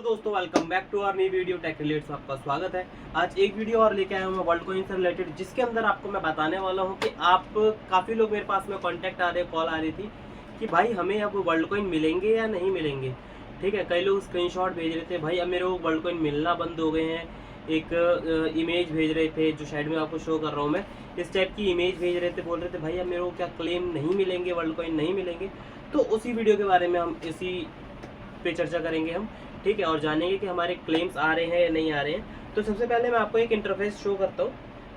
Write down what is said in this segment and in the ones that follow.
दोस्तों welcome back to our नई video take relates में आपका स्वागत है। आज एक वीडियो और लेके आया हूँ मैं वर्ल्ड कॉइन से रिलेटेड, जिसके अंदर आपको मैं बताने वाला हूँ कि आप काफ़ी लोग मेरे पास में कांटेक्ट आ रहे, कॉल आ रही थी कि भाई हमें अब वर्ल्ड कॉइन मिलेंगे या नहीं मिलेंगे। ठीक है, कई लोग स्क्रीनशॉट भेज रहे थे, भाई अब मेरे को वर्ल्ड कॉइन मिलना बंद हो गए हैं। एक इमेज भेज रहे थे जो साइड में आपको शो कर रहा हूँ मैं, इस टाइप की इमेज भेज रहे थे, बोल रहे थे भाई अब मेरे को क्या क्लेम नहीं मिलेंगे, वर्ल्ड कॉइन नहीं मिलेंगे। तो उसी वीडियो के बारे में हम इसी पे चर्चा करेंगे हम, ठीक है, और जानेंगे कि हमारे क्लेम्स आ रहे हैं या नहीं आ रहे हैं। तो सबसे पहले मैं आपको एक इंटरफेस शो करता हूँ,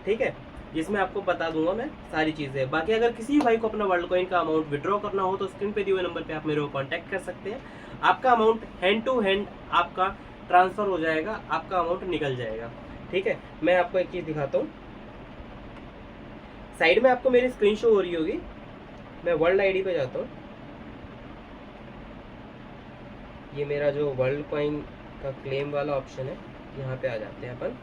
ठीक है, जिसमें आपको बता दूंगा मैं सारी चीज़ें। बाकी अगर किसी भाई को अपना वर्ल्ड कॉइन का अमाउंट विड्रॉ करना हो तो स्क्रीन पे दिए हुए नंबर पे आप मेरे को कांटेक्ट कर सकते हैं। आपका अमाउंट हैंड टू हैंड आपका ट्रांसफ़र हो जाएगा, आपका अमाउंट निकल जाएगा। ठीक है, मैं आपको एक चीज़ दिखाता हूँ, साइड में आपको मेरी स्क्रीन शो हो रही होगी। मैं वर्ल्ड आईडी पे जाता हूँ, ये मेरा जो वर्ल्ड कॉइन का क्लेम वाला ऑप्शन है, यहाँ पे आ जाते हैं अपन।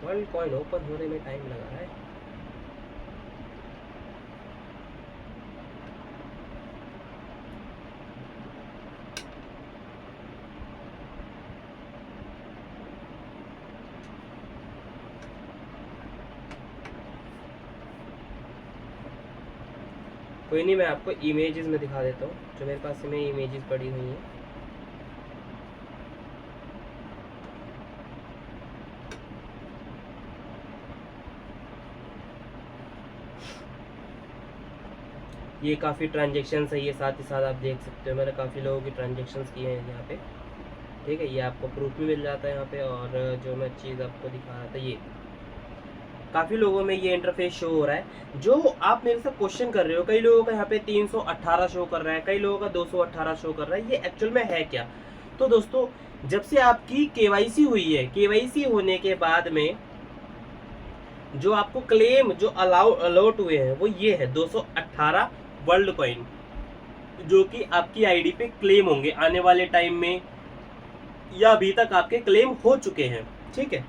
वर्ल्ड कॉइन ओपन होने में टाइम लगा रहा है। कोई नहीं, मैं आपको इमेजेस में दिखा देता हूँ, जो मेरे पास में इमेजेस पड़ी हुई हैं। ये काफ़ी ट्रांजेक्शन है, ये साथ ही साथ आप देख सकते हो मैंने काफ़ी लोगों की ट्रांजेक्शन किए हैं यहाँ पे। ठीक है, ये आपको प्रूफ भी मिल जाता है यहाँ पे। और जो मैं चीज़ आपको दिखा रहा था, ये काफ़ी लोगों में ये इंटरफेस शो हो रहा है। जो आप मेरे से क्वेश्चन कर रहे हो, कई लोगों का यहाँ पे 318 शो कर रहा है, कई लोगों का 218 शो कर रहा है, ये एक्चुअल में है क्या? तो दोस्तों, जब से आपकी केवाईसी हुई है, केवाईसी होने के बाद में जो आपको क्लेम जो अलॉट हुए हैं वो ये है 218 वर्ल्ड कॉइन, जो कि आपकी आईडी पे क्लेम होंगे आने वाले टाइम में, या अभी तक आपके क्लेम हो चुके हैं। ठीक है,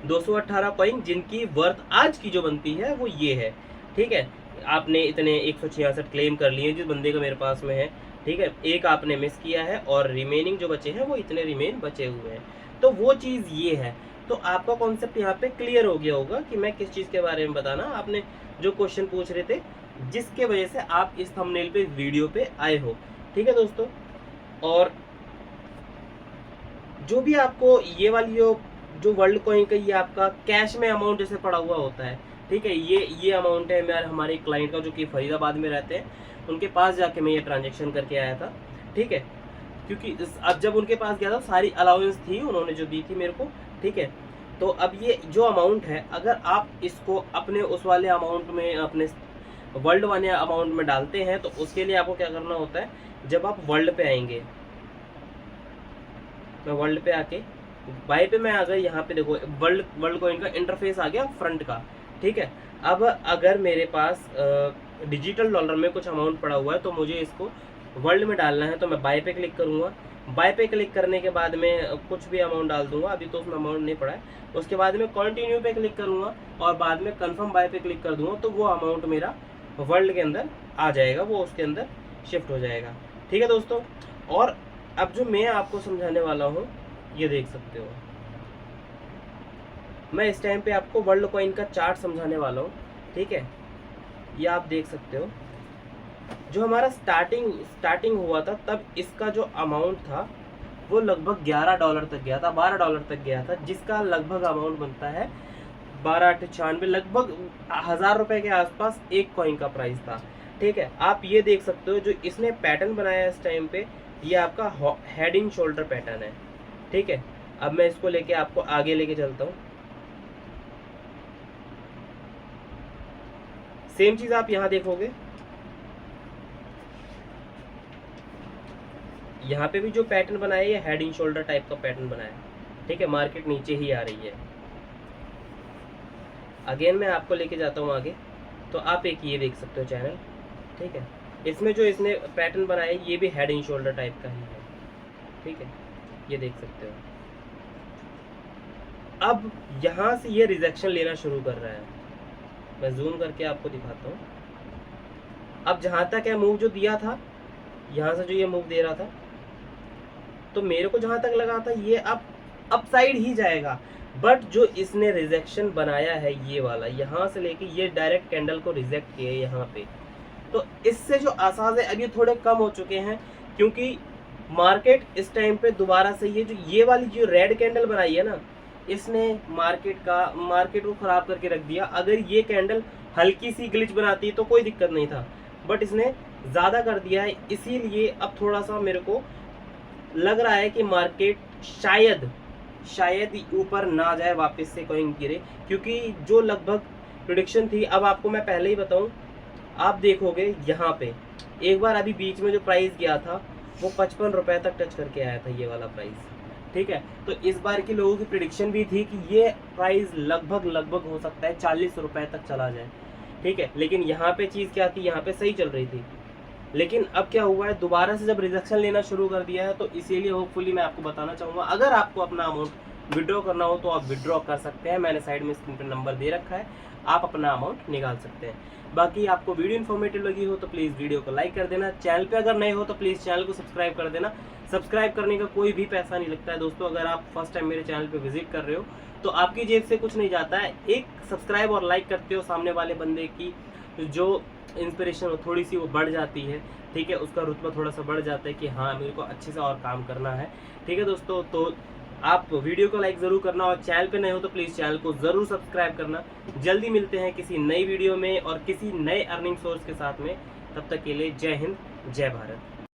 218 कॉइन जिनकी वर्थ आज की जो बनती है वो ये है। ठीक है, आपने इतने 166 क्लेम कर लिए जिस बंदे का मेरे पास में है। ठीक है, एक आपने मिस किया है और रिमेनिंग जो बचे हैं वो इतने रिमेन बचे हुए हैं। तो वो चीज़ ये है। तो आपका कॉन्सेप्ट यहाँ पे क्लियर हो गया होगा कि मैं किस चीज़ के बारे में बताना, आपने जो क्वेश्चन पूछ रहे थे, जिसके वजह से आप इस थंबनेल पे वीडियो पे आए हो। ठीक है दोस्तों, और जो भी आपको ये वाली जो वर्ल्ड कॉइन का ये आपका कैश में अमाउंट जैसे पड़ा हुआ होता है, ठीक है, ये अमाउंट है मेरे हमारे क्लाइंट का जो कि फरीदाबाद में रहते हैं, उनके पास जाके मैं ये ट्रांजेक्शन करके आया था। ठीक है, क्योंकि अब जब उनके पास गया था सारी अलाउंस थी उन्होंने जो दी थी मेरे को। ठीक है, तो अब ये जो अमाउंट है, अगर आप इसको अपने उस वाले अमाउंट में, अपने वर्ल्ड वाले अमाउंट में डालते हैं, तो उसके लिए आपको क्या करना होता है, जब आप वर्ल्ड पे आएंगे, मैं वर्ल्ड पे आके बाय पे मैं अगर यहाँ पे देखो वर्ल्ड कॉइन का इंटरफेस आ गया फ्रंट का। ठीक है, अब अगर मेरे पास डिजिटल डॉलर में कुछ अमाउंट पड़ा हुआ है तो मुझे इसको वर्ल्ड में डालना है, तो मैं बाय पे क्लिक करूँगा। बाय पे क्लिक करने के बाद में कुछ भी अमाउंट डाल दूंगा, अभी तो उसमें अमाउंट नहीं पड़ा है। उसके बाद में कंटिन्यू पे क्लिक करूँगा और बाद में कन्फर्म बाय पे क्लिक कर दूंगा, तो वो अमाउंट मेरा वर्ल्ड के अंदर आ जाएगा, वो उसके अंदर शिफ्ट हो जाएगा। ठीक है दोस्तों, और अब जो मैं आपको समझाने वाला हूँ, ये देख सकते हो, मैं इस टाइम पे आपको वर्ल्ड कॉइन का चार्ट समझाने वाला हूँ। ठीक है, ये आप देख सकते हो, जो हमारा स्टार्टिंग हुआ था तब इसका जो अमाउंट था वो लगभग $11 तक गया था, $12 तक गया था, जिसका लगभग अमाउंट बनता है 1296, लगभग 1000 रुपये के आसपास एक कॉइन का प्राइस था। ठीक है, आप ये देख सकते हो, जो इसने पैटर्न बनाया इस टाइम पे, ये आपका हेड एंड शोल्डर पैटर्न है। ठीक है, अब मैं इसको लेके आपको आगे लेके चलता हूँ। सेम चीज आप यहाँ देखोगे, यहाँ पे भी जो पैटर्न बनाया है ये हेड एंड शोल्डर टाइप का पैटर्न बनाया है। ठीक है, मार्केट नीचे ही आ रही है। अगेन मैं आपको लेके जाता हूँ आगे, तो आप एक ये देख सकते हो चैनल। ठीक है, इसमें जो इसने पैटर्न बनाया है ये भी हेड एंड शोल्डर टाइप का ही है, ठीक है, ये देख सकते हो। अब यहाँ से ये रिजेक्शन लेना शुरू कर रहा है, मैं जूम करके आपको दिखाता हूँ। अब जहाँ तक है मूव जो दिया था, यहाँ से जो ये मूव दे रहा था, तो मेरे को जहाँ तक लगा था ये अप साइड ही जाएगा, बट जो इसने रिजेक्शन बनाया है ये वाला, यहाँ से लेके ये डायरेक्ट कैंडल को रिजेक्ट किया है यहाँ पे, तो इससे जो आसाज है अब ये थोड़े कम हो चुके हैं, क्योंकि मार्केट इस टाइम पे दोबारा से ये वाली जो रेड कैंडल बनाई है ना, इसने मार्केट को खराब करके रख दिया। अगर ये कैंडल हल्की सी ग्लिच बनाती तो कोई दिक्कत नहीं था, बट इसने ज़्यादा कर दिया है, इसीलिए अब थोड़ा सा मेरे को लग रहा है कि मार्केट शायद ऊपर ना जाए, वापस से कहीं गिरे, क्योंकि जो लगभग प्रेडिक्शन थी, अब आपको मैं पहले ही बताऊं, आप देखोगे यहाँ पे एक बार अभी बीच में जो प्राइस गया था वो 55 रुपए तक टच करके आया था, ये वाला प्राइस, ठीक है। तो इस बार की लोगों की प्रेडिक्शन भी थी कि ये प्राइस लगभग हो सकता है 40 रुपए तक चला जाए, ठीक है। लेकिन यहाँ पे चीज़ क्या थी, यहाँ पे सही चल रही थी, लेकिन अब क्या हुआ है, दोबारा से जब रिजेक्शन लेना शुरू कर दिया है, तो इसीलिए होपफुली मैं आपको बताना चाहूँगा, अगर आपको अपना अमाउंट विड्रॉ करना हो तो आप विड्रॉ कर सकते हैं। मैंने साइड में स्क्रीन पर नंबर दे रखा है, आप अपना अमाउंट निकाल सकते हैं। बाकी आपको वीडियो इन्फॉर्मेटिव लगी हो तो प्लीज़ वीडियो को लाइक कर देना, चैनल पे अगर नए हो तो प्लीज़ चैनल को सब्सक्राइब कर देना। सब्सक्राइब करने का कोई भी पैसा नहीं लगता है दोस्तों, अगर आप फर्स्ट टाइम मेरे चैनल पे विजिट कर रहे हो तो आपकी जेब से कुछ नहीं जाता है, एक सब्सक्राइब और लाइक करते हो, सामने वाले बंदे की जो इंस्पिरेशन हो थोड़ी सी वो बढ़ जाती है, ठीक है, उसका रुतबा थोड़ा सा बढ़ जाता है कि हाँ मेरे को अच्छे से और काम करना है, ठीक है दोस्तों। तो आप वीडियो को लाइक ज़रूर करना, और चैनल पे नए हो तो प्लीज़ चैनल को ज़रूर सब्सक्राइब करना। जल्दी मिलते हैं किसी नई वीडियो में और किसी नए अर्निंग सोर्स के साथ में, तब तक के लिए जय हिंद, जय भारत।